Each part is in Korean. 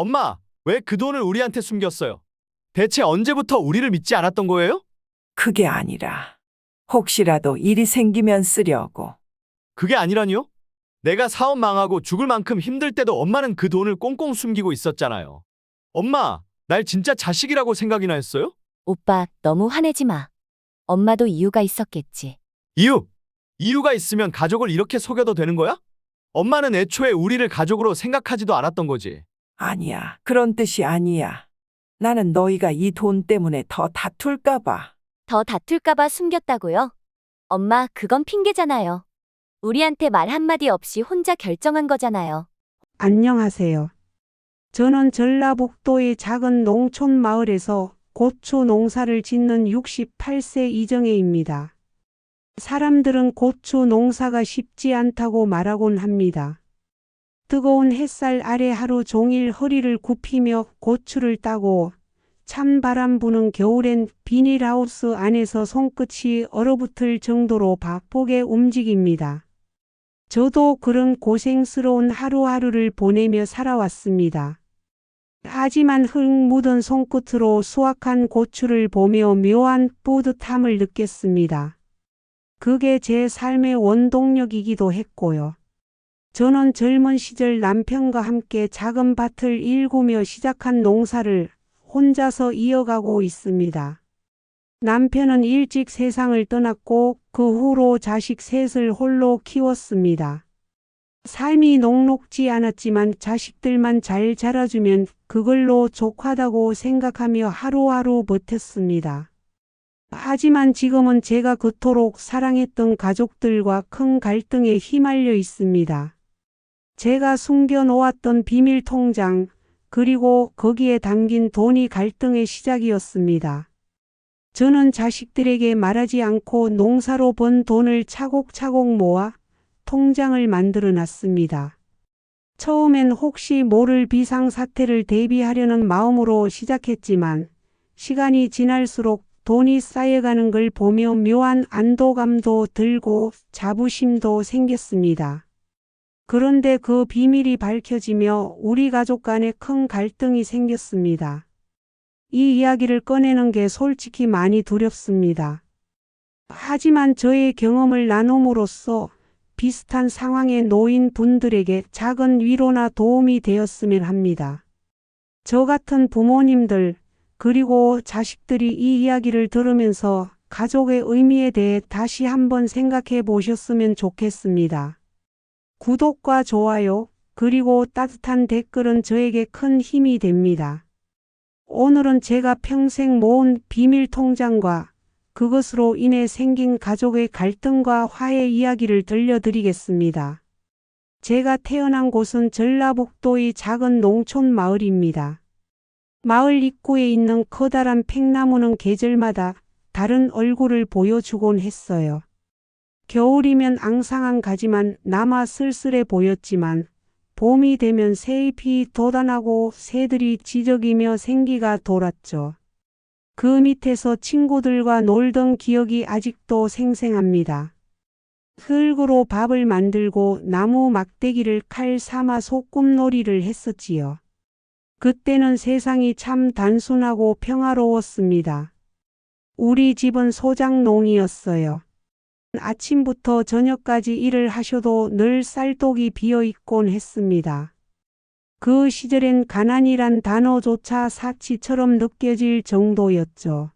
엄마, 왜 그 돈을 우리한테 숨겼어요? 대체 언제부터 우리를 믿지 않았던 거예요? 그게 아니라 혹시라도 일이 생기면 쓰려고. 그게 아니라니요? 내가 사업 망하고 죽을 만큼 힘들 때도 엄마는 그 돈을 꽁꽁 숨기고 있었잖아요. 엄마, 날 진짜 자식이라고 생각이나 했어요? 오빠, 너무 화내지 마. 엄마도 이유가 있었겠지. 이유! 이유가 있으면 가족을 이렇게 속여도 되는 거야? 엄마는 애초에 우리를 가족으로 생각하지도 않았던 거지. 아니야. 그런 뜻이 아니야. 나는 너희가 이 돈 때문에 더 다툴까 봐. 더 다툴까봐 숨겼다고요? 엄마, 그건 핑계잖아요. 우리한테 말 한마디 없이 혼자 결정한 거잖아요. 안녕하세요. 저는 전라북도의 작은 농촌 마을에서 고추 농사를 짓는 68세 이정혜입니다. 사람들은 고추 농사가 쉽지 않다고 말하곤 합니다. 뜨거운 햇살 아래 하루 종일 허리를 굽히며 고추를 따고 찬바람 부는 겨울엔 비닐하우스 안에서 손끝이 얼어붙을 정도로 바쁘게 움직입니다. 저도 그런 고생스러운 하루하루를 보내며 살아왔습니다. 하지만 흙 묻은 손끝으로 수확한 고추를 보며 묘한 뿌듯함을 느꼈습니다. 그게 제 삶의 원동력이기도 했고요. 저는 젊은 시절 남편과 함께 작은 밭을 일구며 시작한 농사를 혼자서 이어가고 있습니다. 남편은 일찍 세상을 떠났고 그 후로 자식 셋을 홀로 키웠습니다. 삶이 녹록지 않았지만 자식들만 잘 자라주면 그걸로 족하다고 생각하며 하루하루 버텼습니다. 하지만 지금은 제가 그토록 사랑했던 가족들과 큰 갈등에 휘말려 있습니다. 제가 숨겨놓았던 비밀 통장, 그리고 거기에 담긴 돈이 갈등의 시작이었습니다. 저는 자식들에게 말하지 않고 농사로 번 돈을 차곡차곡 모아 통장을 만들어 놨습니다. 처음엔 혹시 모를 비상사태를 대비하려는 마음으로 시작했지만 시간이 지날수록 돈이 쌓여가는 걸 보며 묘한 안도감도 들고 자부심도 생겼습니다. 그런데 그 비밀이 밝혀지며 우리 가족 간에 큰 갈등이 생겼습니다. 이 이야기를 꺼내는 게 솔직히 많이 두렵습니다. 하지만 저의 경험을 나눔으로써 비슷한 상황에 놓인 분들에게 작은 위로나 도움이 되었으면 합니다. 저 같은 부모님들, 그리고 자식들이 이 이야기를 들으면서 가족의 의미에 대해 다시 한번 생각해 보셨으면 좋겠습니다. 구독과 좋아요, 그리고 따뜻한 댓글은 저에게 큰 힘이 됩니다. 오늘은 제가 평생 모은 비밀 통장과 그것으로 인해 생긴 가족의 갈등과 화해 이야기를 들려드리겠습니다. 제가 태어난 곳은 전라북도의 작은 농촌 마을입니다. 마을 입구에 있는 커다란 팽나무는 계절마다 다른 얼굴을 보여주곤 했어요. 겨울이면 앙상한 가지만 남아 쓸쓸해 보였지만 봄이 되면 새잎이 돋아나고 새들이 지저귀며 생기가 돌았죠. 그 밑에서 친구들과 놀던 기억이 아직도 생생합니다. 흙으로 밥을 만들고 나무 막대기를 칼 삼아 소꿉놀이를 했었지요. 그때는 세상이 참 단순하고 평화로웠습니다. 우리 집은 소작농이었어요. 아침부터 저녁까지 일을 하셔도 늘 쌀독이 비어있곤 했습니다. 그 시절엔 가난이란 단어조차 사치처럼 느껴질 정도였죠.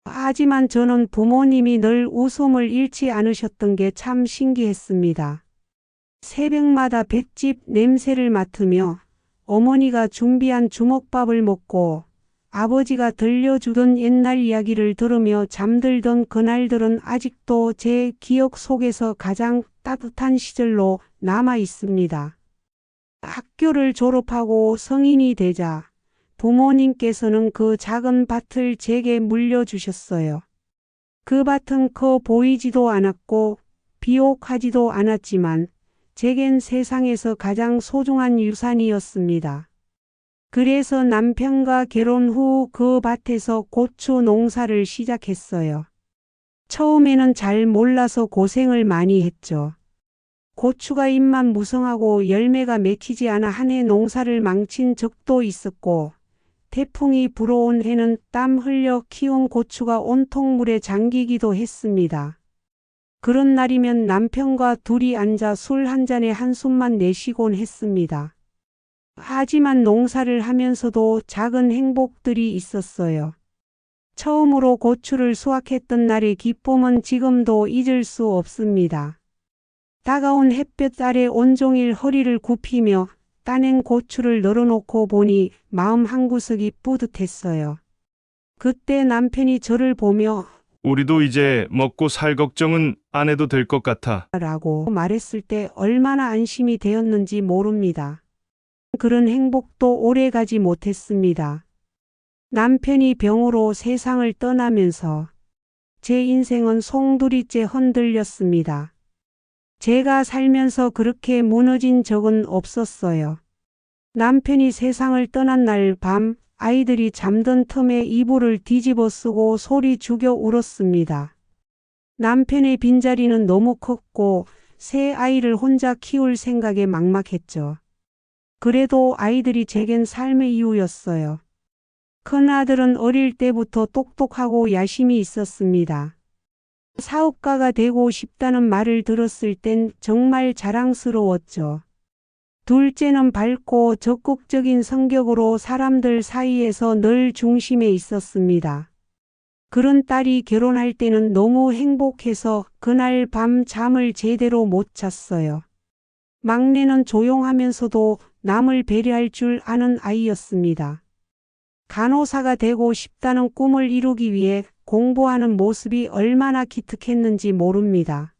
하지만 저는 부모님이 늘 웃음을 잃지 않으셨던 게 참 신기했습니다. 새벽마다 볏짚 냄새를 맡으며 어머니가 준비한 주먹밥을 먹고 아버지가 들려주던 옛날 이야기를 들으며 잠들던 그날들은 아직도 제 기억 속에서 가장 따뜻한 시절로 남아 있습니다. 학교를 졸업하고 성인이 되자 부모님께서는 그 작은 밭을 제게 물려주셨어요. 그 밭은 커 보이지도 않았고 비옥하지도 않았지만 제겐 세상에서 가장 소중한 유산이었습니다. 그래서 남편과 결혼 후 그 밭에서 고추 농사를 시작했어요. 처음에는 잘 몰라서 고생을 많이 했죠. 고추가 잎만 무성하고 열매가 맺히지 않아 한 해 농사를 망친 적도 있었고, 태풍이 불어온 해는 땀 흘려 키운 고추가 온통 물에 잠기기도 했습니다. 그런 날이면 남편과 둘이 앉아 술 한 잔에 한숨만 내쉬곤 했습니다. 하지만 농사를 하면서도 작은 행복들이 있었어요. 처음으로 고추를 수확했던 날의 기쁨은 지금도 잊을 수 없습니다. 다가온 햇볕 아래 온종일 허리를 굽히며 따낸 고추를 널어놓고 보니 마음 한구석이 뿌듯했어요. 그때 남편이 저를 보며 우리도 이제 먹고 살 걱정은 안 해도 될 것 같아. 라고 말했을 때 얼마나 안심이 되었는지 모릅니다. 그런 행복도 오래 가지 못했습니다. 남편이 병으로 세상을 떠나면서 제 인생은 송두리째 흔들렸습니다. 제가 살면서 그렇게 무너진 적은 없었어요. 남편이 세상을 떠난 날 밤 아이들이 잠든 틈에 이불을 뒤집어 쓰고 소리 죽여 울었습니다. 남편의 빈자리는 너무 컸고 새 아이를 혼자 키울 생각에 막막했죠. 그래도 아이들이 제겐 삶의 이유였어요. 큰아들은 어릴 때부터 똑똑하고 야심이 있었습니다. 사업가가 되고 싶다는 말을 들었을 땐 정말 자랑스러웠죠. 둘째는 밝고 적극적인 성격으로 사람들 사이에서 늘 중심에 있었습니다. 그런 딸이 결혼할 때는 너무 행복해서 그날 밤 잠을 제대로 못 잤어요. 막내는 조용하면서도 남을 배려할 줄 아는 아이였습니다. 간호사가 되고 싶다는 꿈을 이루기 위해 공부하는 모습이 얼마나 기특했는지 모릅니다.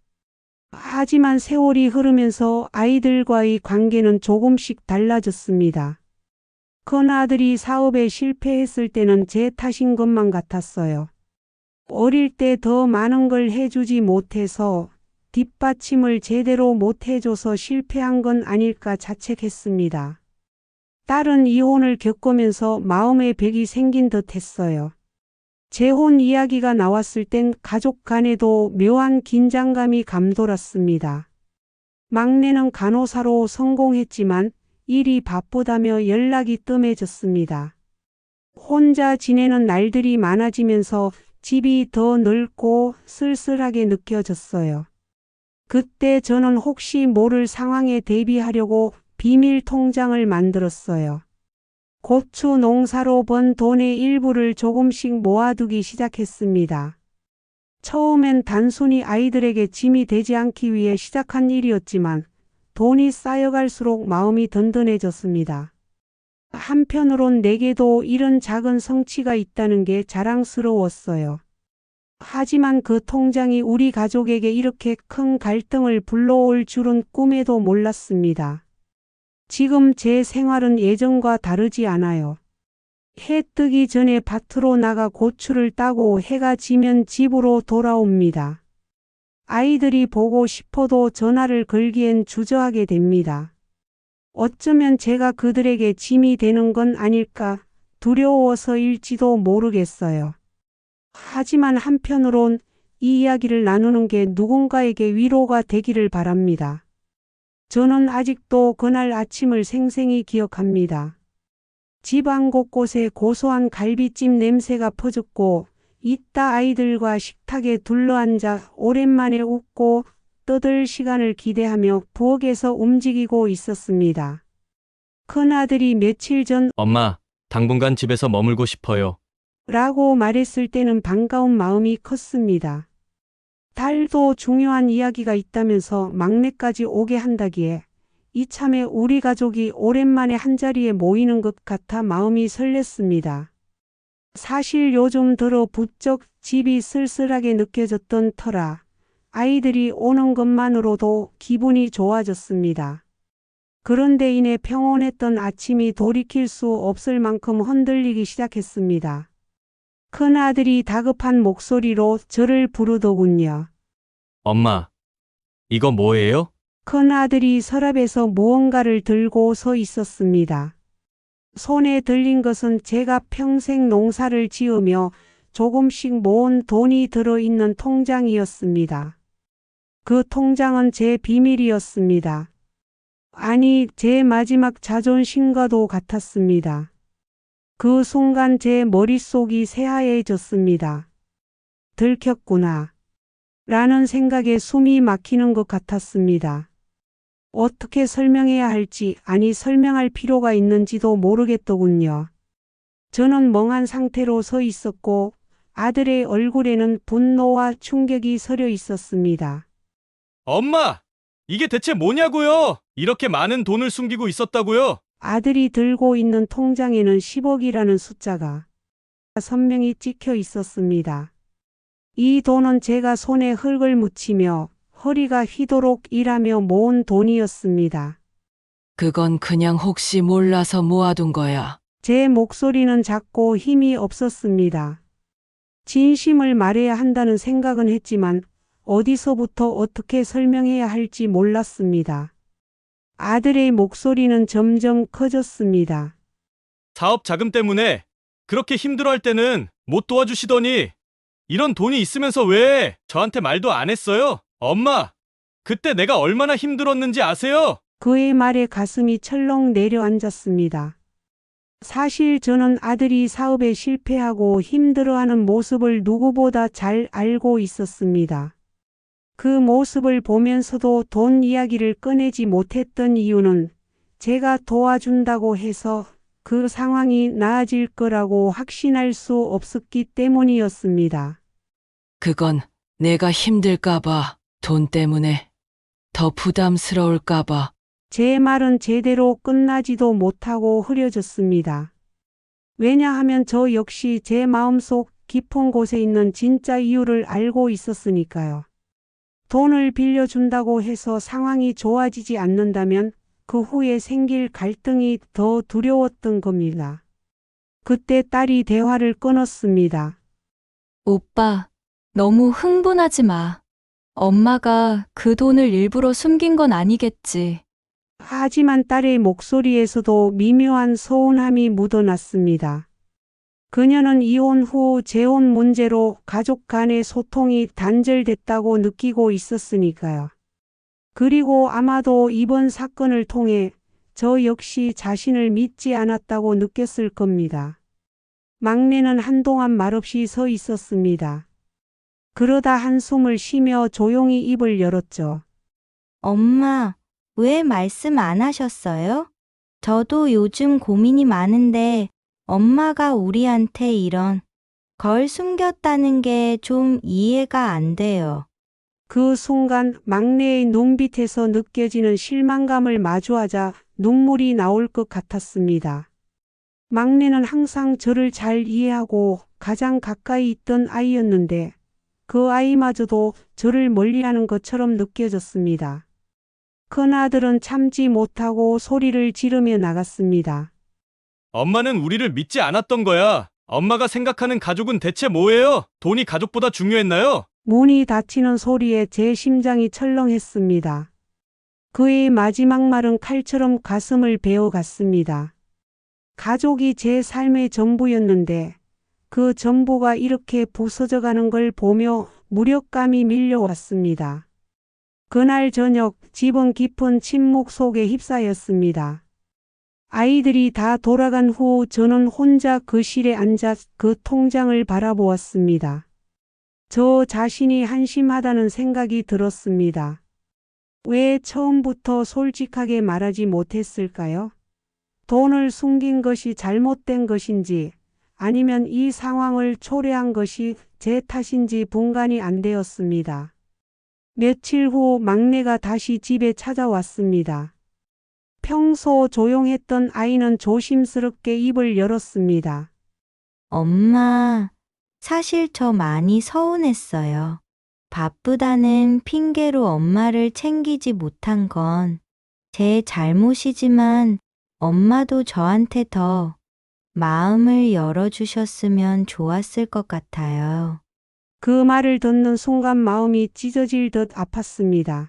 하지만 세월이 흐르면서 아이들과의 관계는 조금씩 달라졌습니다. 큰아들이 사업에 실패했을 때는 제 탓인 것만 같았어요. 어릴 때 더 많은 걸 해주지 못해서 뒷받침을 제대로 못 해줘서 실패한 건 아닐까 자책했습니다. 딸은 이혼을 겪으면서 마음의 벽이 생긴 듯 했어요. 재혼 이야기가 나왔을 땐 가족 간에도 묘한 긴장감이 감돌았습니다. 막내는 간호사로 성공했지만 일이 바쁘다며 연락이 뜸해졌습니다. 혼자 지내는 날들이 많아지면서 집이 더 넓고 쓸쓸하게 느껴졌어요. 그때 저는 혹시 모를 상황에 대비하려고 비밀 통장을 만들었어요. 고추 농사로 번 돈의 일부를 조금씩 모아두기 시작했습니다. 처음엔 단순히 아이들에게 짐이 되지 않기 위해 시작한 일이었지만 돈이 쌓여갈수록 마음이 든든해졌습니다. 한편으론 내게도 이런 작은 성취가 있다는 게 자랑스러웠어요. 하지만 그 통장이 우리 가족에게 이렇게 큰 갈등을 불러올 줄은 꿈에도 몰랐습니다. 지금 제 생활은 예전과 다르지 않아요. 해 뜨기 전에 밭으로 나가 고추를 따고 해가 지면 집으로 돌아옵니다. 아이들이 보고 싶어도 전화를 걸기엔 주저하게 됩니다. 어쩌면 제가 그들에게 짐이 되는 건 아닐까 두려워서일지도 모르겠어요. 하지만 한편으론 이 이야기를 나누는 게 누군가에게 위로가 되기를 바랍니다. 저는 아직도 그날 아침을 생생히 기억합니다. 집안 곳곳에 고소한 갈비찜 냄새가 퍼졌고 이따 아이들과 식탁에 둘러앉아 오랜만에 웃고 떠들 시간을 기대하며 부엌에서 움직이고 있었습니다. 큰아들이 며칠 전 엄마, 당분간 집에서 머물고 싶어요. 라고 말했을 때는 반가운 마음이 컸습니다. 딸도 중요한 이야기가 있다면서 막내까지 오게 한다기에 이참에 우리 가족이 오랜만에 한자리에 모이는 것 같아 마음이 설렜습니다. 사실 요즘 들어 부쩍 집이 쓸쓸하게 느껴졌던 터라 아이들이 오는 것만으로도 기분이 좋아졌습니다. 그런데 이내 평온했던 아침이 돌이킬 수 없을 만큼 흔들리기 시작했습니다. 큰아들이 다급한 목소리로 저를 부르더군요. 엄마, 이거 뭐예요? 큰아들이 서랍에서 무언가를 들고 서 있었습니다. 손에 들린 것은 제가 평생 농사를 지으며 조금씩 모은 돈이 들어있는 통장이었습니다. 그 통장은 제 비밀이었습니다. 아니, 제 마지막 자존심과도 같았습니다. 그 순간 제 머릿속이 새하얘졌습니다. 들켰구나. 라는 생각에 숨이 막히는 것 같았습니다. 어떻게 설명해야 할지, 아니 설명할 필요가 있는지도 모르겠더군요. 저는 멍한 상태로 서 있었고 아들의 얼굴에는 분노와 충격이 서려 있었습니다. 엄마! 이게 대체 뭐냐고요? 이렇게 많은 돈을 숨기고 있었다고요? 아들이 들고 있는 통장에는 10억이라는 숫자가 선명히 찍혀 있었습니다. 이 돈은 제가 손에 흙을 묻히며 허리가 휘도록 일하며 모은 돈이었습니다. 그건 그냥 혹시 몰라서 모아둔 거야. 제 목소리는 작고 힘이 없었습니다. 진심을 말해야 한다는 생각은 했지만 어디서부터 어떻게 설명해야 할지 몰랐습니다. 아들의 목소리는 점점 커졌습니다. 사업 자금 때문에 그렇게 힘들어할 때는 못 도와주시더니 이런 돈이 있으면서 왜 저한테 말도 안 했어요? 엄마, 그때 내가 얼마나 힘들었는지 아세요? 그의 말에 가슴이 철렁 내려앉았습니다. 사실 저는 아들이 사업에 실패하고 힘들어하는 모습을 누구보다 잘 알고 있었습니다. 그 모습을 보면서도 돈 이야기를 꺼내지 못했던 이유는 제가 도와준다고 해서 그 상황이 나아질 거라고 확신할 수 없었기 때문이었습니다. 그건 내가 힘들까봐, 돈 때문에 더 부담스러울까봐. 제 말은 제대로 끝나지도 못하고 흐려졌습니다. 왜냐하면 저 역시 제 마음속 깊은 곳에 있는 진짜 이유를 알고 있었으니까요. 돈을 빌려준다고 해서 상황이 좋아지지 않는다면 그 후에 생길 갈등이 더 두려웠던 겁니다. 그때 딸이 대화를 끊었습니다. 오빠, 너무 흥분하지 마. 엄마가 그 돈을 일부러 숨긴 건 아니겠지. 하지만 딸의 목소리에서도 미묘한 서운함이 묻어났습니다. 그녀는 이혼 후 재혼 문제로 가족 간의 소통이 단절됐다고 느끼고 있었으니까요. 그리고 아마도 이번 사건을 통해 저 역시 자신을 믿지 않았다고 느꼈을 겁니다. 막내는 한동안 말없이 서 있었습니다. 그러다 한숨을 쉬며 조용히 입을 열었죠. 엄마, 왜 말씀 안 하셨어요? 저도 요즘 고민이 많은데 엄마가 우리한테 이런 걸 숨겼다는 게 좀 이해가 안 돼요. 그 순간 막내의 눈빛에서 느껴지는 실망감을 마주하자 눈물이 나올 것 같았습니다. 막내는 항상 저를 잘 이해하고 가장 가까이 있던 아이였는데 그 아이마저도 저를 멀리하는 것처럼 느껴졌습니다. 큰아들은 참지 못하고 소리를 지르며 나갔습니다. 엄마는 우리를 믿지 않았던 거야. 엄마가 생각하는 가족은 대체 뭐예요? 돈이 가족보다 중요했나요? 문이 닫히는 소리에 제 심장이 철렁했습니다. 그의 마지막 말은 칼처럼 가슴을 베어갔습니다. 가족이 제 삶의 전부였는데 그 전부가 이렇게 부서져가는 걸 보며 무력감이 밀려왔습니다. 그날 저녁 집은 깊은 침묵 속에 휩싸였습니다. 아이들이 다 돌아간 후 저는 혼자 거실에 앉아 그 통장을 바라보았습니다. 저 자신이 한심하다는 생각이 들었습니다. 왜 처음부터 솔직하게 말하지 못했을까요? 돈을 숨긴 것이 잘못된 것인지 아니면 이 상황을 초래한 것이 제 탓인지 분간이 안 되었습니다. 며칠 후 막내가 다시 집에 찾아왔습니다. 평소 조용했던 아이는 조심스럽게 입을 열었습니다. 엄마, 사실 저 많이 서운했어요. 바쁘다는 핑계로 엄마를 챙기지 못한 건 제 잘못이지만 엄마도 저한테 더 마음을 열어주셨으면 좋았을 것 같아요. 그 말을 듣는 순간 마음이 찢어질 듯 아팠습니다.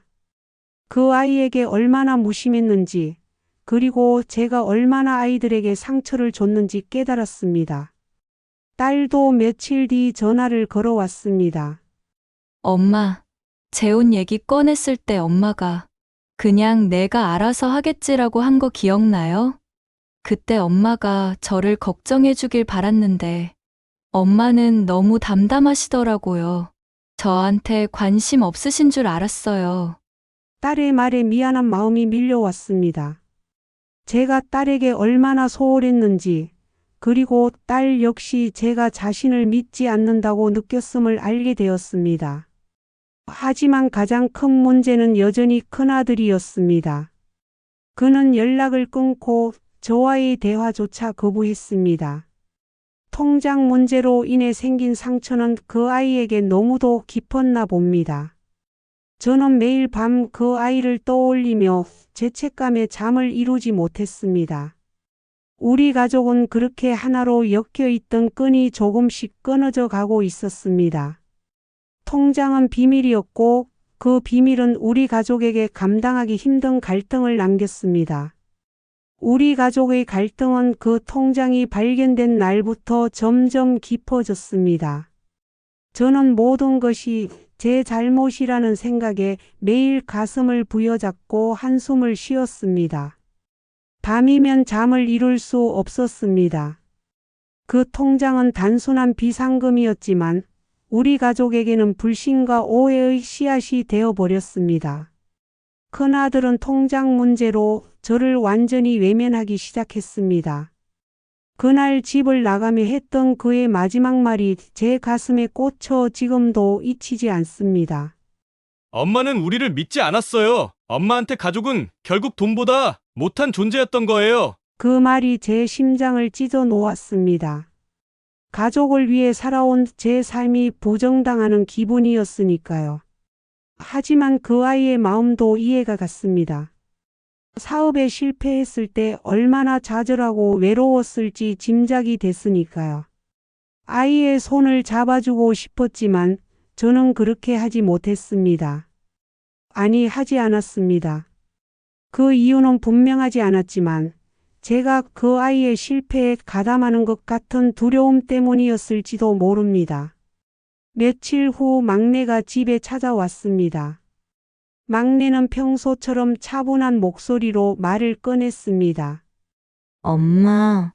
그 아이에게 얼마나 무심했는지, 그리고 제가 얼마나 아이들에게 상처를 줬는지 깨달았습니다. 딸도 며칠 뒤 전화를 걸어왔습니다. 엄마, 재혼 얘기 꺼냈을 때 엄마가 그냥 내가 알아서 하겠지라고 한 거 기억나요? 그때 엄마가 저를 걱정해 주길 바랐는데 엄마는 너무 담담하시더라고요. 저한테 관심 없으신 줄 알았어요. 딸의 말에 미안한 마음이 밀려왔습니다. 제가 딸에게 얼마나 소홀했는지, 그리고 딸 역시 제가 자신을 믿지 않는다고 느꼈음을 알게 되었습니다. 하지만 가장 큰 문제는 여전히 큰아들이었습니다. 그는 연락을 끊고 저와의 대화조차 거부했습니다. 통장 문제로 인해 생긴 상처는 그 아이에게 너무도 깊었나 봅니다. 저는 매일 밤 그 아이를 떠올리며 죄책감에 잠을 이루지 못했습니다. 우리 가족은 그렇게 하나로 엮여 있던 끈이 조금씩 끊어져 가고 있었습니다. 통장은 비밀이었고 그 비밀은 우리 가족에게 감당하기 힘든 갈등을 남겼습니다. 우리 가족의 갈등은 그 통장이 발견된 날부터 점점 깊어졌습니다. 저는 모든 것이 제 잘못이라는 생각에 매일 가슴을 부여잡고 한숨을 쉬었습니다. 밤이면 잠을 이룰 수 없었습니다. 그 통장은 단순한 비상금이었지만 우리 가족에게는 불신과 오해의 씨앗이 되어버렸습니다. 큰아들은 통장 문제로 저를 완전히 외면하기 시작했습니다. 그날 집을 나가며 했던 그의 마지막 말이 제 가슴에 꽂혀 지금도 잊히지 않습니다. 엄마는 우리를 믿지 않았어요. 엄마한테 가족은 결국 돈보다 못한 존재였던 거예요. 그 말이 제 심장을 찢어 놓았습니다. 가족을 위해 살아온 제 삶이 부정당하는 기분이었으니까요. 하지만 그 아이의 마음도 이해가 갔습니다. 사업에 실패했을 때 얼마나 좌절하고 외로웠을지 짐작이 됐으니까요. 아이의 손을 잡아주고 싶었지만 저는 그렇게 하지 못했습니다. 아니, 하지 않았습니다. 그 이유는 분명하지 않았지만 제가 그 아이의 실패에 가담하는 것 같은 두려움 때문이었을지도 모릅니다. 며칠 후 막내가 집에 찾아왔습니다. 막내는 평소처럼 차분한 목소리로 말을 꺼냈습니다. 엄마,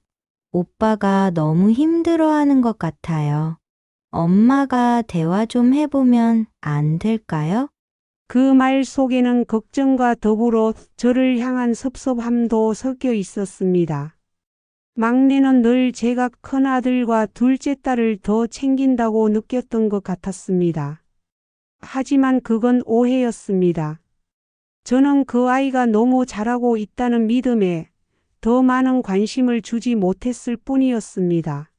오빠가 너무 힘들어하는 것 같아요. 엄마가 대화 좀 해보면 안 될까요? 그 말 속에는 걱정과 더불어 저를 향한 섭섭함도 섞여 있었습니다. 막내는 늘 제가 큰아들과 둘째 딸을 더 챙긴다고 느꼈던 것 같았습니다. 하지만 그건 오해였습니다. 저는 그 아이가 너무 잘하고 있다는 믿음에 더 많은 관심을 주지 못했을 뿐이었습니다.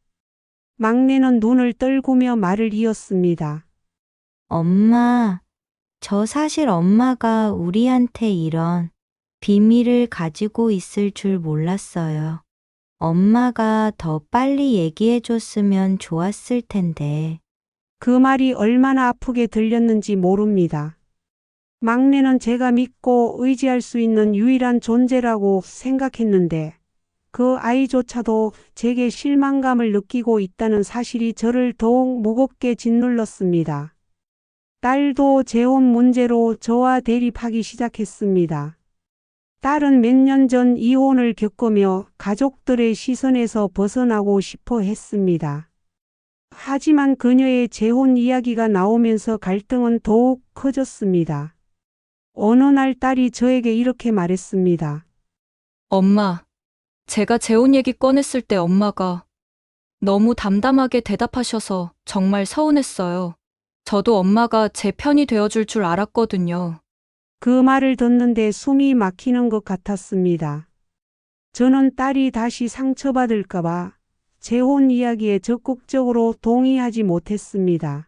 막내는 눈을 떨구며 말을 이었습니다. 엄마, 저 사실 엄마가 우리한테 이런 비밀을 가지고 있을 줄 몰랐어요. 엄마가 더 빨리 얘기해 줬으면 좋았을 텐데. 그 말이 얼마나 아프게 들렸는지 모릅니다. 막내는 제가 믿고 의지할 수 있는 유일한 존재라고 생각했는데 그 아이조차도 제게 실망감을 느끼고 있다는 사실이 저를 더욱 무겁게 짓눌렀습니다. 딸도 재혼 문제로 저와 대립하기 시작했습니다. 딸은 몇 년 전 이혼을 겪으며 가족들의 시선에서 벗어나고 싶어 했습니다. 하지만 그녀의 재혼 이야기가 나오면서 갈등은 더욱 커졌습니다. 어느 날 딸이 저에게 이렇게 말했습니다. 엄마, 제가 재혼 얘기 꺼냈을 때 엄마가 너무 담담하게 대답하셔서 정말 서운했어요. 저도 엄마가 제 편이 되어줄 줄 알았거든요. 그 말을 듣는데 숨이 막히는 것 같았습니다. 저는 딸이 다시 상처받을까봐 재혼 이야기에 적극적으로 동의하지 못했습니다.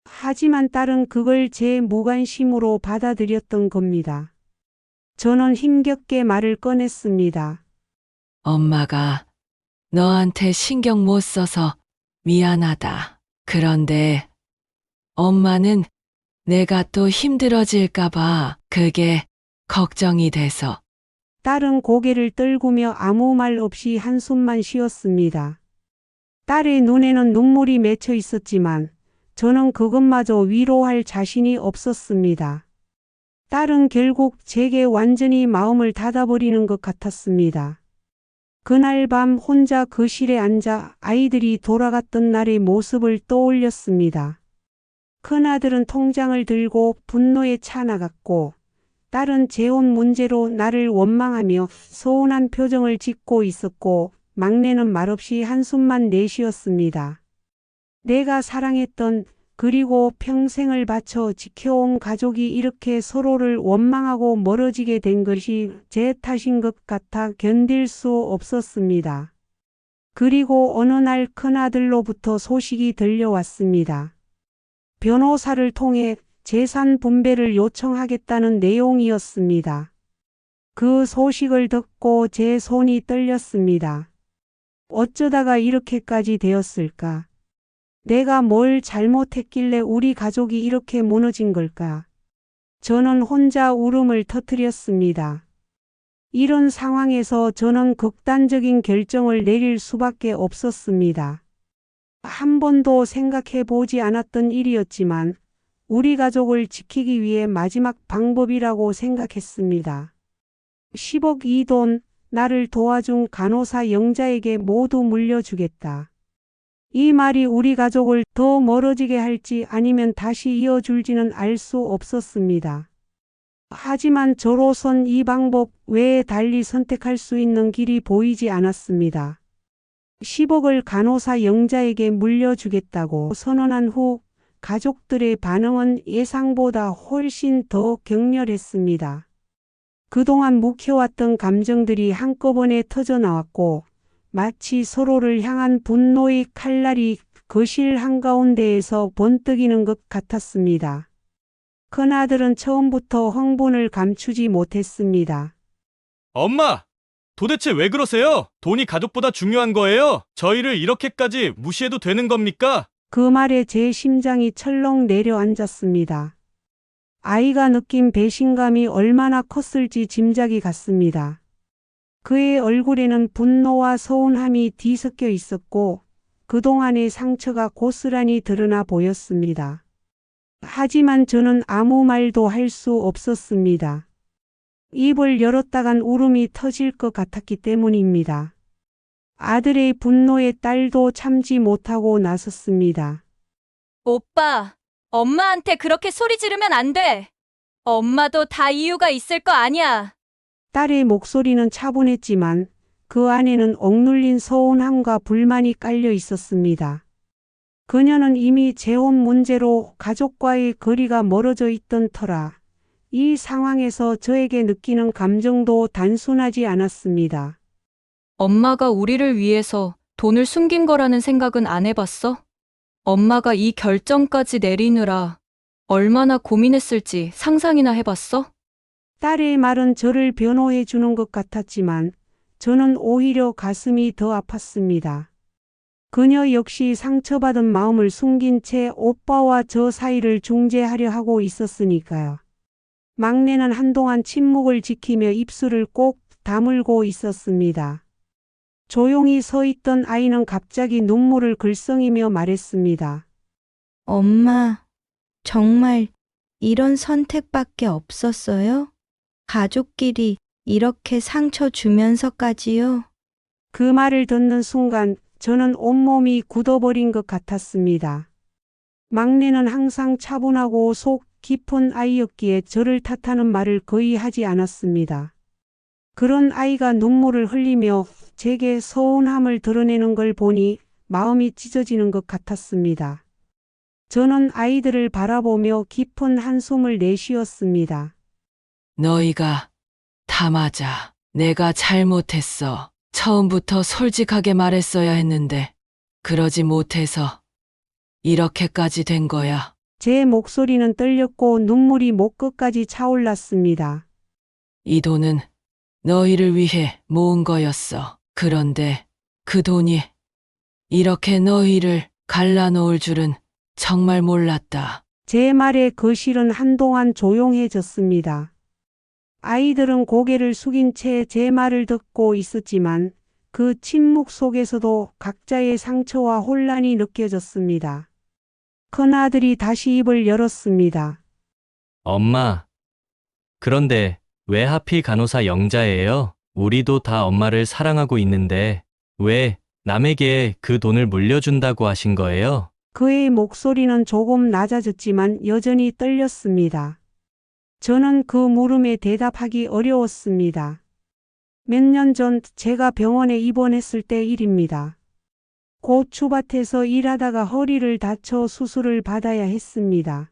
하지만 딸은 그걸 제 무관심으로 받아들였던 겁니다. 저는 힘겹게 말을 꺼냈습니다. 엄마가 너한테 신경 못 써서 미안하다. 그런데 엄마는 내가 또 힘들어질까봐 그게 걱정이 돼서. 딸은 고개를 떨구며 아무 말 없이 한숨만 쉬었습니다. 딸의 눈에는 눈물이 맺혀 있었지만 저는 그것마저 위로할 자신이 없었습니다. 딸은 결국 제게 완전히 마음을 닫아버리는 것 같았습니다. 그날 밤 혼자 거실에 앉아 아이들이 돌아갔던 날의 모습을 떠올렸습니다. 큰아들은 통장을 들고 분노에 차 나갔고, 딸은 재혼 문제로 나를 원망하며 서운한 표정을 짓고 있었고, 막내는 말없이 한숨만 내쉬었습니다. 내가 사랑했던, 그리고 평생을 바쳐 지켜온 가족이 이렇게 서로를 원망하고 멀어지게 된 것이 제 탓인 것 같아 견딜 수 없었습니다. 그리고 어느 날 큰아들로부터 소식이 들려왔습니다. 변호사를 통해 재산 분배를 요청하겠다는 내용이었습니다. 그 소식을 듣고 제 손이 떨렸습니다. 어쩌다가 이렇게까지 되었을까? 내가 뭘 잘못했길래 우리 가족이 이렇게 무너진 걸까? 저는 혼자 울음을 터뜨렸습니다. 이런 상황에서 저는 극단적인 결정을 내릴 수밖에 없었습니다. 한 번도 생각해 보지 않았던 일이었지만 우리 가족을 지키기 위해 마지막 방법이라고 생각했습니다. 10억 이 돈, 나를 도와준 간호사 영자에게 모두 물려주겠다. 이 말이 우리 가족을 더 멀어지게 할지 아니면 다시 이어줄지는 알 수 없었습니다. 하지만 저로선 이 방법 외에 달리 선택할 수 있는 길이 보이지 않았습니다. 10억을 간호사 영자에게 물려주겠다고 선언한 후 가족들의 반응은 예상보다 훨씬 더 격렬했습니다. 그동안 묵혀왔던 감정들이 한꺼번에 터져나왔고 마치 서로를 향한 분노의 칼날이 거실 한가운데에서 번뜩이는 것 같았습니다. 큰아들은 처음부터 흥분을 감추지 못했습니다. 엄마! 도대체 왜 그러세요? 돈이 가족보다 중요한 거예요? 저희를 이렇게까지 무시해도 되는 겁니까? 그 말에 제 심장이 철렁 내려앉았습니다. 아이가 느낀 배신감이 얼마나 컸을지 짐작이 갔습니다. 그의 얼굴에는 분노와 서운함이 뒤섞여 있었고 그동안의 상처가 고스란히 드러나 보였습니다. 하지만 저는 아무 말도 할 수 없었습니다. 입을 열었다간 울음이 터질 것 같았기 때문입니다. 아들의 분노에 딸도 참지 못하고 나섰습니다. 오빠, 엄마한테 그렇게 소리 지르면 안 돼. 엄마도 다 이유가 있을 거 아니야. 딸의 목소리는 차분했지만 그 안에는 억눌린 서운함과 불만이 깔려 있었습니다. 그녀는 이미 재혼 문제로 가족과의 거리가 멀어져 있던 터라 이 상황에서 저에게 느끼는 감정도 단순하지 않았습니다. 엄마가 우리를 위해서 돈을 숨긴 거라는 생각은 안 해봤어? 엄마가 이 결정까지 내리느라 얼마나 고민했을지 상상이나 해봤어? 딸의 말은 저를 변호해 주는 것 같았지만 저는 오히려 가슴이 더 아팠습니다. 그녀 역시 상처받은 마음을 숨긴 채 오빠와 저 사이를 중재하려 하고 있었으니까요. 막내는 한동안 침묵을 지키며 입술을 꼭 다물고 있었습니다. 조용히 서 있던 아이는 갑자기 눈물을 글썽이며 말했습니다. 엄마, 정말 이런 선택밖에 없었어요? 가족끼리 이렇게 상처 주면서까지요? 그 말을 듣는 순간 저는 온몸이 굳어버린 것 같았습니다. 막내는 항상 차분하고 속 깊은 아이였기에 저를 탓하는 말을 거의 하지 않았습니다. 그런 아이가 눈물을 흘리며 제게 서운함을 드러내는 걸 보니 마음이 찢어지는 것 같았습니다. 저는 아이들을 바라보며 깊은 한숨을 내쉬었습니다. 너희가 다 맞아. 내가 잘못했어. 처음부터 솔직하게 말했어야 했는데 그러지 못해서 이렇게까지 된 거야. 제 목소리는 떨렸고 눈물이 목끝까지 차올랐습니다. 이 돈은 너희를 위해 모은 거였어. 그런데 그 돈이 이렇게 너희를 갈라놓을 줄은 정말 몰랐다. 제 말에 거실은 한동안 조용해졌습니다. 아이들은 고개를 숙인 채 제 말을 듣고 있었지만 그 침묵 속에서도 각자의 상처와 혼란이 느껴졌습니다. 큰아들이 다시 입을 열었습니다. 엄마, 그런데 왜 하필 간호사 영자예요? 우리도 다 엄마를 사랑하고 있는데 왜 남에게 그 돈을 물려준다고 하신 거예요? 그의 목소리는 조금 낮아졌지만 여전히 떨렸습니다. 저는 그 물음에 대답하기 어려웠습니다. 몇 년 전 제가 병원에 입원했을 때 일입니다. 고추밭에서 일하다가 허리를 다쳐 수술을 받아야 했습니다.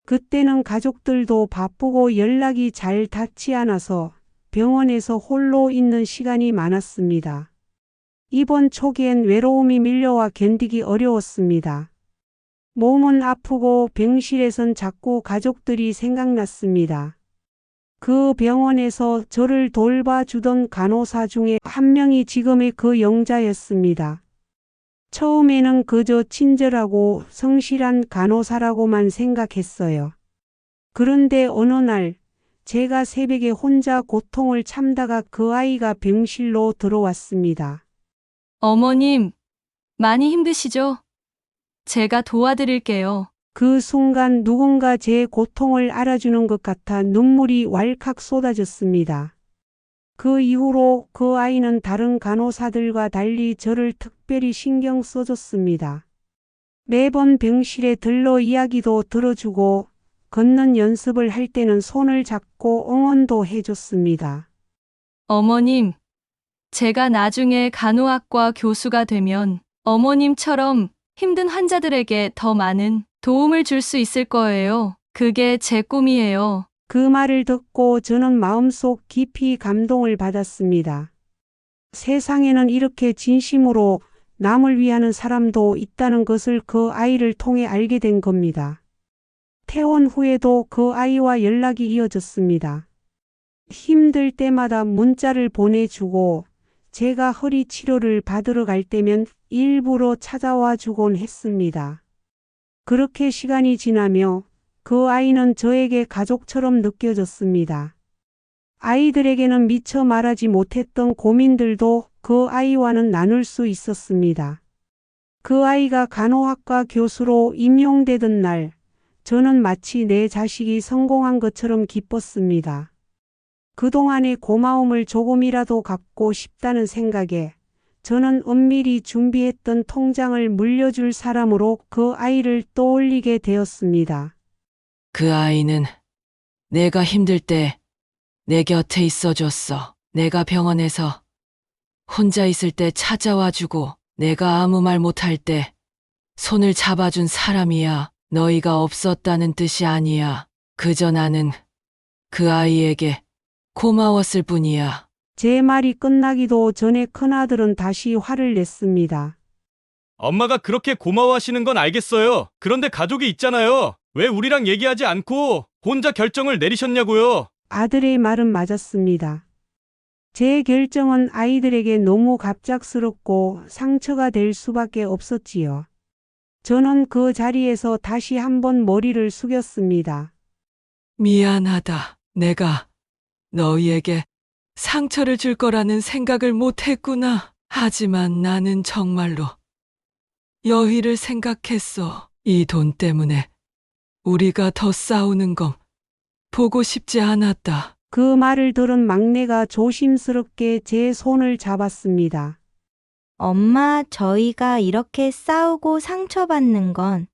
그때는 가족들도 바쁘고 연락이 잘 닿지 않아서 병원에서 홀로 있는 시간이 많았습니다. 입원 초기엔 외로움이 밀려와 견디기 어려웠습니다. 몸은 아프고 병실에선 자꾸 가족들이 생각났습니다. 그 병원에서 저를 돌봐주던 간호사 중에 한 명이 지금의 그 영자였습니다. 처음에는 그저 친절하고 성실한 간호사라고만 생각했어요. 그런데 어느 날 제가 새벽에 혼자 고통을 참다가 그 아이가 병실로 들어왔습니다. 어머님, 많이 힘드시죠? 제가 도와드릴게요. 그 순간 누군가 제 고통을 알아주는 것 같아 눈물이 왈칵 쏟아졌습니다. 그 이후로 그 아이는 다른 간호사들과 달리 저를 특별히 신경 써줬습니다. 매번 병실에 들러 이야기도 들어주고 걷는 연습을 할 때는 손을 잡고 응원도 해줬습니다. 어머님, 제가 나중에 간호학과 교수가 되면 어머님처럼 힘든 환자들에게 더 많은 도움을 줄 수 있을 거예요. 그게 제 꿈이에요. 그 말을 듣고 저는 마음속 깊이 감동을 받았습니다. 세상에는 이렇게 진심으로 남을 위하는 사람도 있다는 것을 그 아이를 통해 알게 된 겁니다. 퇴원 후에도 그 아이와 연락이 이어졌습니다. 힘들 때마다 문자를 보내주고 제가 허리 치료를 받으러 갈 때면 일부러 찾아와 주곤 했습니다. 그렇게 시간이 지나며 그 아이는 저에게 가족처럼 느껴졌습니다. 아이들에게는 미처 말하지 못했던 고민들도 그 아이와는 나눌 수 있었습니다. 그 아이가 간호학과 교수로 임용되던 날, 저는 마치 내 자식이 성공한 것처럼 기뻤습니다. 그동안의 고마움을 조금이라도 갚고 싶다는 생각에 저는 은밀히 준비했던 통장을 물려줄 사람으로 그 아이를 떠올리게 되었습니다. 그 아이는 내가 힘들 때 내 곁에 있어줬어. 내가 병원에서 혼자 있을 때 찾아와주고 내가 아무 말 못할 때 손을 잡아준 사람이야. 너희가 없었다는 뜻이 아니야. 그저 나는 그 아이에게 고마웠을 뿐이야. 제 말이 끝나기도 전에 큰아들은 다시 화를 냈습니다. 엄마가 그렇게 고마워하시는 건 알겠어요. 그런데 가족이 있잖아요. 왜 우리랑 얘기하지 않고 혼자 결정을 내리셨냐고요? 아들의 말은 맞았습니다. 제 결정은 아이들에게 너무 갑작스럽고 상처가 될 수밖에 없었지요. 저는 그 자리에서 다시 한번 머리를 숙였습니다. 미안하다. 내가 너희에게 상처를 줄 거라는 생각을 못했구나. 하지만 나는 정말로 여희를 생각했어. 이 돈 때문에 우리가 더 싸우는 건 보고 싶지 않았다. 그 말을 들은 막내가 조심스럽게 제 손을 잡았습니다. 엄마, 저희가 이렇게 싸우고 상처받는 건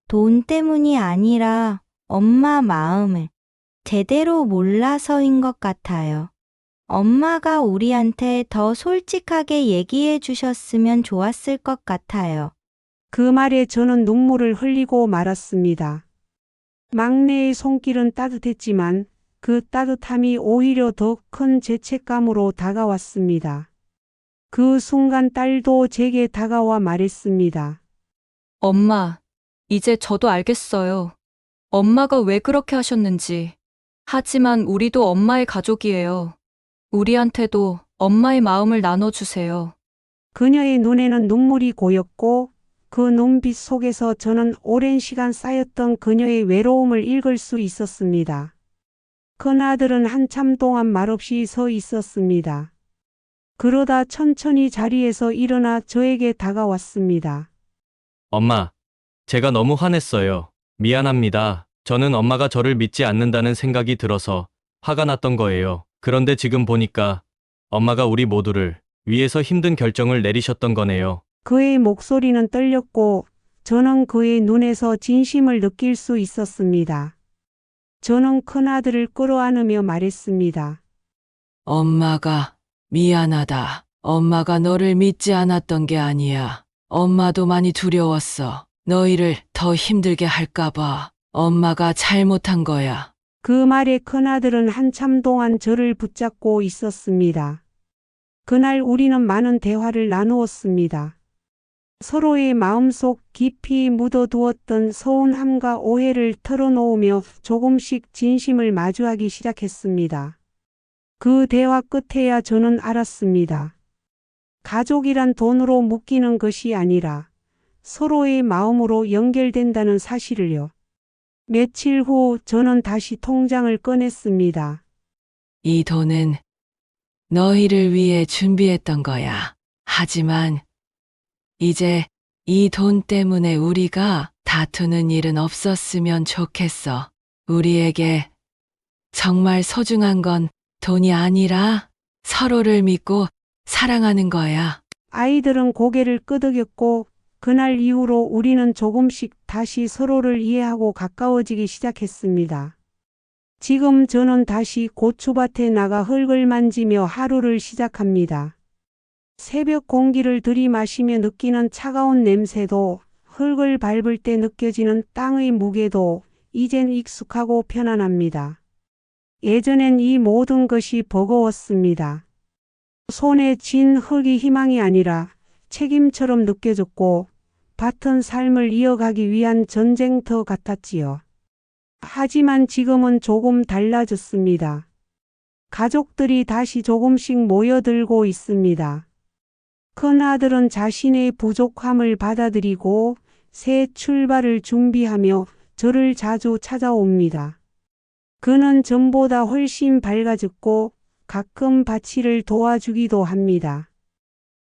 돈 때문이 아니라 엄마 마음을 제대로 몰라서인 것 같아요. 엄마가 우리한테 더 솔직하게 얘기해 주셨으면 좋았을 것 같아요. 그 말에 저는 눈물을 흘리고 말았습니다. 막내의 손길은 따뜻했지만 그 따뜻함이 오히려 더 큰 죄책감으로 다가왔습니다. 그 순간 딸도 제게 다가와 말했습니다. 엄마, 이제 저도 알겠어요. 엄마가 왜 그렇게 하셨는지. 하지만 우리도 엄마의 가족이에요. 우리한테도 엄마의 마음을 나눠주세요. 그녀의 눈에는 눈물이 고였고 그 눈빛 속에서 저는 오랜 시간 쌓였던 그녀의 외로움을 읽을 수 있었습니다. 큰아들은 한참 동안 말없이 서 있었습니다. 그러다 천천히 자리에서 일어나 저에게 다가왔습니다. 엄마, 제가 너무 화냈어요. 미안합니다. 저는 엄마가 저를 믿지 않는다는 생각이 들어서 화가 났던 거예요. 그런데 지금 보니까 엄마가 우리 모두를 위해서 힘든 결정을 내리셨던 거네요. 그의 목소리는 떨렸고 저는 그의 눈에서 진심을 느낄 수 있었습니다. 저는 큰아들을 끌어안으며 말했습니다. 엄마가 미안하다. 엄마가 너를 믿지 않았던 게 아니야. 엄마도 많이 두려웠어. 너희를 더 힘들게 할까봐. 엄마가 잘못한 거야. 그 말에 큰아들은 한참 동안 저를 붙잡고 있었습니다. 그날 우리는 많은 대화를 나누었습니다. 서로의 마음속 깊이 묻어두었던 서운함과 오해를 털어놓으며 조금씩 진심을 마주하기 시작했습니다. 그 대화 끝에야 저는 알았습니다. 가족이란 돈으로 묶이는 것이 아니라 서로의 마음으로 연결된다는 사실을요. 며칠 후 저는 다시 통장을 꺼냈습니다. 이 돈은 너희를 위해 준비했던 거야. 하지만 이제 이 돈 때문에 우리가 다투는 일은 없었으면 좋겠어. 우리에게 정말 소중한 건 돈이 아니라 서로를 믿고 사랑하는 거야. 아이들은 고개를 끄덕였고 그날 이후로 우리는 조금씩 다시 서로를 이해하고 가까워지기 시작했습니다. 지금 저는 다시 고추밭에 나가 흙을 만지며 하루를 시작합니다. 새벽 공기를 들이마시며 느끼는 차가운 냄새도, 흙을 밟을 때 느껴지는 땅의 무게도 이젠 익숙하고 편안합니다. 예전엔 이 모든 것이 버거웠습니다. 손에 쥔 흙이 희망이 아니라 책임처럼 느껴졌고 밭은 삶을 이어가기 위한 전쟁터 같았지요. 하지만 지금은 조금 달라졌습니다. 가족들이 다시 조금씩 모여들고 있습니다. 큰아들은 자신의 부족함을 받아들이고 새 출발을 준비하며 저를 자주 찾아옵니다. 그는 전보다 훨씬 밝아졌고 가끔 밭일을 도와주기도 합니다.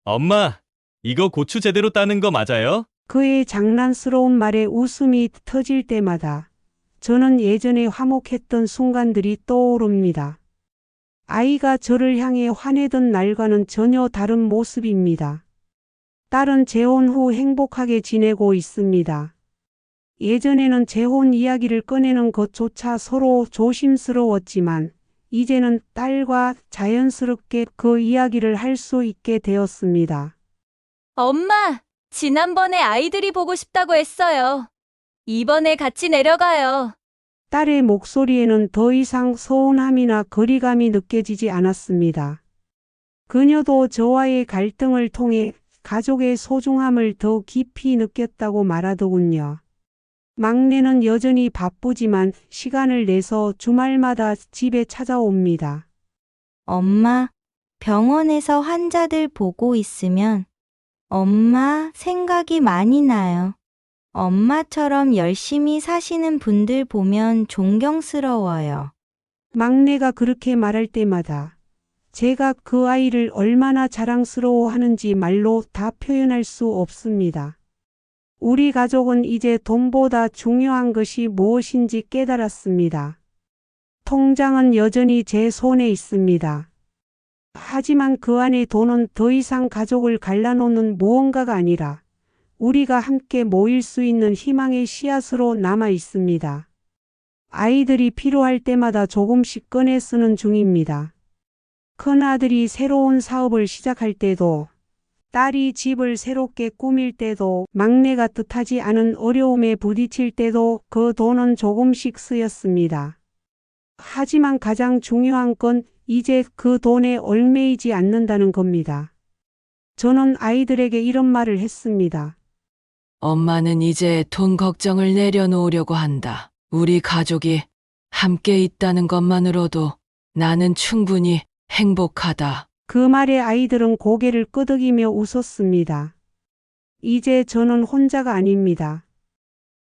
엄마, 이거 고추 제대로 따는 거 맞아요? 그의 장난스러운 말에 웃음이 터질 때마다 저는 예전에 화목했던 순간들이 떠오릅니다. 아이가 저를 향해 화내던 날과는 전혀 다른 모습입니다. 딸은 재혼 후 행복하게 지내고 있습니다. 예전에는 재혼 이야기를 꺼내는 것조차 서로 조심스러웠지만 이제는 딸과 자연스럽게 그 이야기를 할 수 있게 되었습니다. 엄마, 지난번에 아이들이 보고 싶다고 했어요. 이번에 같이 내려가요. 딸의 목소리에는 더 이상 서운함이나 거리감이 느껴지지 않았습니다. 그녀도 저와의 갈등을 통해 가족의 소중함을 더 깊이 느꼈다고 말하더군요. 막내는 여전히 바쁘지만 시간을 내서 주말마다 집에 찾아옵니다. 엄마, 병원에서 환자들 보고 있으면 엄마 생각이 많이 나요. 엄마처럼 열심히 사시는 분들 보면 존경스러워요. 막내가 그렇게 말할 때마다 제가 그 아이를 얼마나 자랑스러워하는지 말로 다 표현할 수 없습니다. 우리 가족은 이제 돈보다 중요한 것이 무엇인지 깨달았습니다. 통장은 여전히 제 손에 있습니다. 하지만 그 안의 돈은 더 이상 가족을 갈라놓는 무언가가 아니라 우리가 함께 모일 수 있는 희망의 씨앗으로 남아 있습니다. 아이들이 필요할 때마다 조금씩 꺼내 쓰는 중입니다. 큰아들이 새로운 사업을 시작할 때도, 딸이 집을 새롭게 꾸밀 때도, 막내가 뜻하지 않은 어려움에 부딪힐 때도 그 돈은 조금씩 쓰였습니다. 하지만 가장 중요한 건 이제 그 돈에 얽매이지 않는다는 겁니다. 저는 아이들에게 이런 말을 했습니다. 엄마는 이제 돈 걱정을 내려놓으려고 한다. 우리 가족이 함께 있다는 것만으로도 나는 충분히 행복하다. 그 말에 아이들은 고개를 끄덕이며 웃었습니다. 이제 저는 혼자가 아닙니다.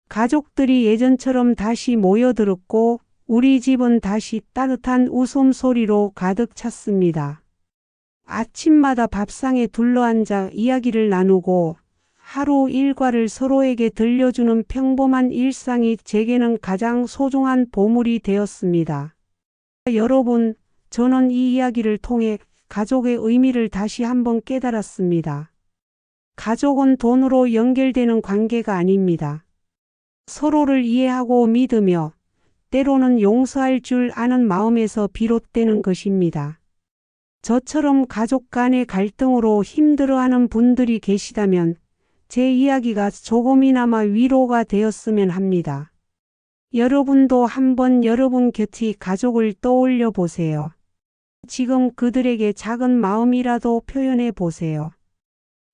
가족들이 예전처럼 다시 모여들었고 우리 집은 다시 따뜻한 웃음소리로 가득 찼습니다. 아침마다 밥상에 둘러앉아 이야기를 나누고 하루 일과를 서로에게 들려주는 평범한 일상이 제게는 가장 소중한 보물이 되었습니다. 여러분, 저는 이 이야기를 통해 가족의 의미를 다시 한번 깨달았습니다. 가족은 돈으로 연결되는 관계가 아닙니다. 서로를 이해하고 믿으며 때로는 용서할 줄 아는 마음에서 비롯되는 것입니다. 저처럼 가족 간의 갈등으로 힘들어하는 분들이 계시다면 제 이야기가 조금이나마 위로가 되었으면 합니다. 여러분도 한번 여러분 곁의 가족을 떠올려 보세요. 지금 그들에게 작은 마음이라도 표현해 보세요.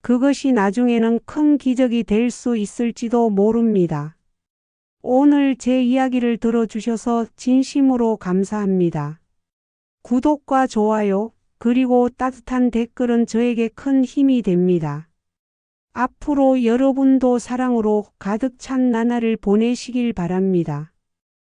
그것이 나중에는 큰 기적이 될 수 있을지도 모릅니다. 오늘 제 이야기를 들어주셔서 진심으로 감사합니다. 구독과 좋아요, 그리고 따뜻한 댓글은 저에게 큰 힘이 됩니다. 앞으로 여러분도 사랑으로 가득 찬 나날을 보내시길 바랍니다.